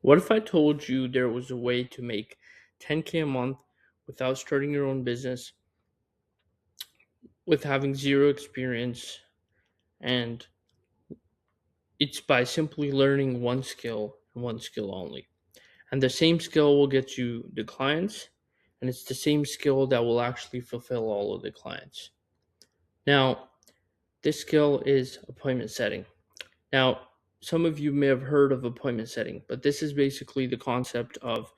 What if I told you there was a way to make 10K a month without starting your own business, with having zero experience, and it's by simply learning one skill and one skill only? And the same skill will get you the clients, and it's the same skill that will actually fulfill all of the clients. Now, this skill is appointment setting. Now, some of you may have heard of appointment setting, but this is basically the concept of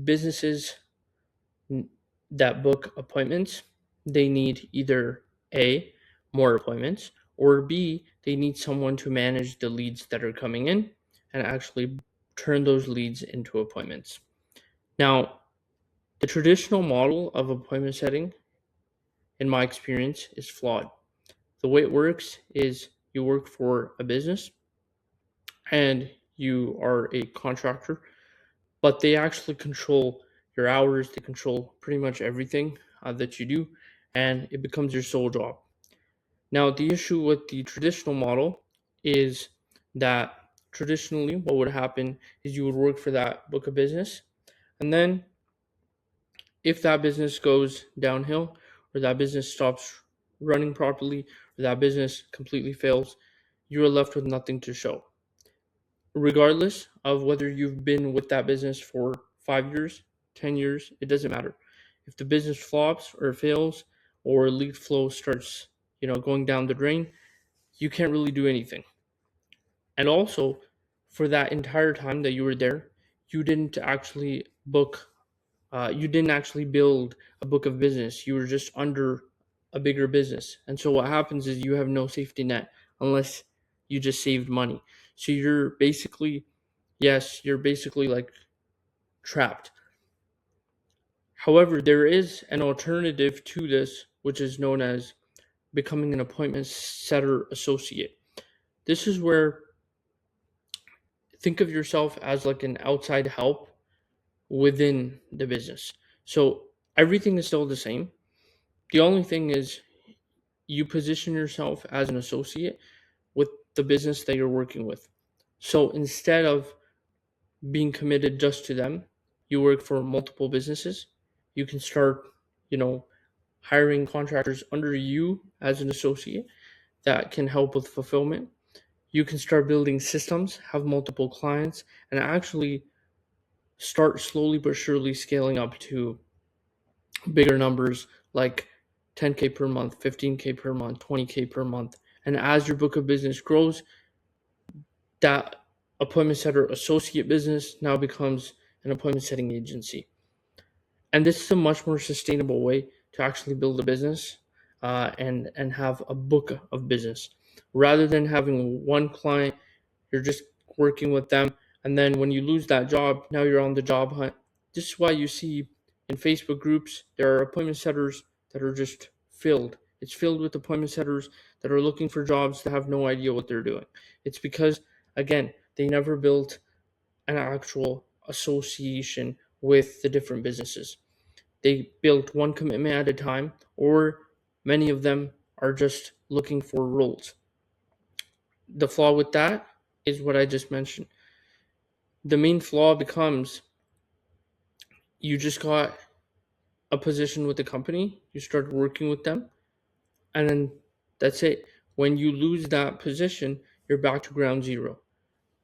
businesses that book appointments. They need either A, more appointments, or B, they need someone to manage the leads that are coming in and actually turn those leads into appointments. Now, the traditional model of appointment setting, in my experience, is flawed. The way it works is you work for a business and you are a contractor, but they actually control your hours, they control pretty much everything that you do, and it becomes your sole job. Now, the issue with the traditional model is that traditionally, what would happen is you would work for that book of business, and then if that business goes downhill, or that business stops running properly, or that business completely fails, you are left with nothing to show. Regardless of whether you've been with that business for 5 years, 10 years, it doesn't matter. If the business flops or fails or lead flow starts, going down the drain, you can't really do anything. And also, for that entire time that you were there, you didn't actually you didn't actually build a book of business. You were just under a bigger business. And so what happens is you have no safety net unless you just saved money. So you're basically like trapped. However, there is an alternative to this, which is known as becoming an appointment setter associate. This is where, think of yourself as like an outside help within the business. So everything is still the same. The only thing is you position yourself as an associate with the business that you're working with. So instead of being committed just to them, you work for multiple businesses. You can start, you know, hiring contractors under you as an associate that can help with fulfillment. You can start building systems, have multiple clients, and actually start slowly but surely scaling up to bigger numbers like 10K per month, 15K per month, 20K per month. And as your book of business grows, that appointment setter associate business now becomes an appointment setting agency. And this is a much more sustainable way to actually build a business and have a book of business rather than having one client. You're just working with them, and then when you lose that job, now you're on the job hunt. This is why you see in Facebook groups there are appointment setters that are just filled. It's filled with appointment setters that are looking for jobs that have no idea what they're doing. It's because, again, they never built an actual association with the different businesses. They built one commitment at a time, or many of them are just looking for roles. The flaw with that is what I just mentioned. The main flaw becomes you just got a position with the company, you start working with them, and then that's it. When you lose that position, you're back to ground zero.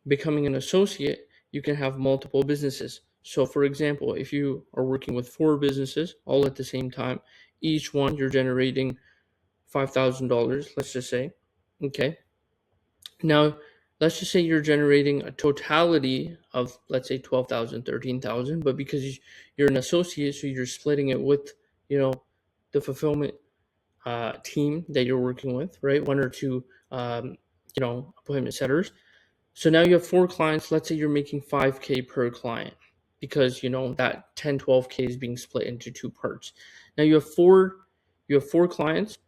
Becoming an associate, you can have multiple businesses. So, for example, if you are working with four businesses all at the same time, each one you're generating $5,000, let's just say. Okay. Now, let's just say you're generating a totality of, let's say, 12,000, 13,000, but because you're an associate, so you're splitting it with, you know, the fulfillment team that you're working with, right? One or two, appointment setters. So now you have four clients. Let's say you're making 5K per client because, that 10, 12K is being split into two parts. Now you have four clients,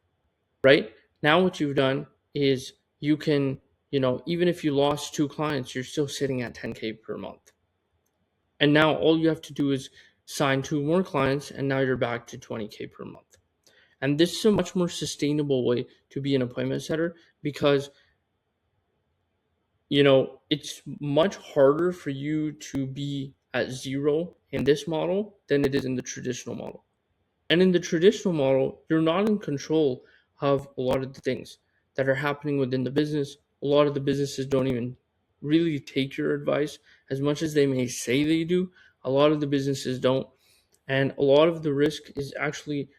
right? Now what you've done is you can, even if you lost two clients, you're still sitting at 10K per month. And now all you have to do is sign two more clients, and now you're back to 20K per month. And this is a much more sustainable way to be an appointment setter because it's much harder for you to be at zero in this model than it is in the traditional model. And in the traditional model, you're not in control of a lot of the things that are happening within the business. A lot of the businesses don't even really take your advice as much as they may say they do. A lot of the businesses don't. And a lot of the risk is actually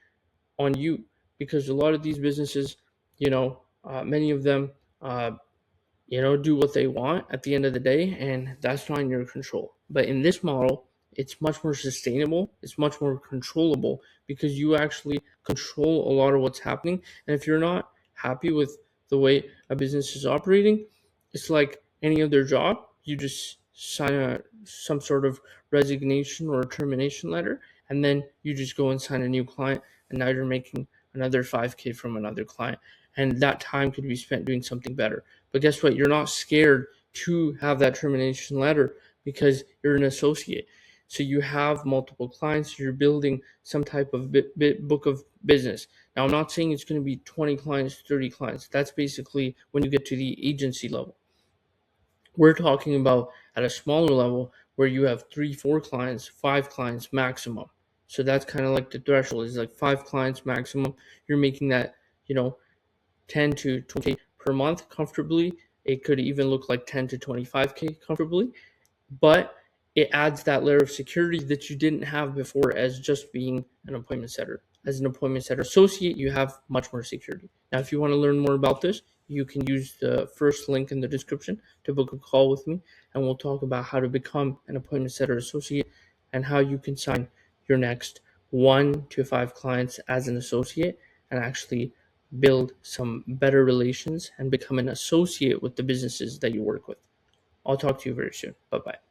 on you, because a lot of these businesses, many of them, do what they want at the end of the day, and that's not in your control. But in this model, it's much more sustainable, it's much more controllable, because you actually control a lot of what's happening. And if you're not happy with the way a business is operating, it's like any other job. You just sign some sort of resignation or termination letter, and then you just go and sign a new client, and now you're making another 5K from another client, and that time could be spent doing something better. But guess what? You're not scared to have that termination letter because you're an associate. So you have multiple clients. You're building some type of book of business. Now, I'm not saying it's going to be 20 clients, 30 clients. That's basically when you get to the agency level. We're talking about at a smaller level where you have 3, 4 clients, 5 clients maximum. So that's kind of like the threshold is like 5 clients maximum. You're making that, 10 to 20K per month comfortably. It could even look like 10 to 25K comfortably, but it adds that layer of security that you didn't have before as just being an appointment setter. As an appointment setter associate, you have much more security. Now, if you want to learn more about this, you can use the first link in the description to book a call with me, and we'll talk about how to become an appointment setter associate and how you can sign your next 1 to 5 clients as an associate and actually build some better relations and become an associate with the businesses that you work with. I'll talk to you very soon. Bye-bye.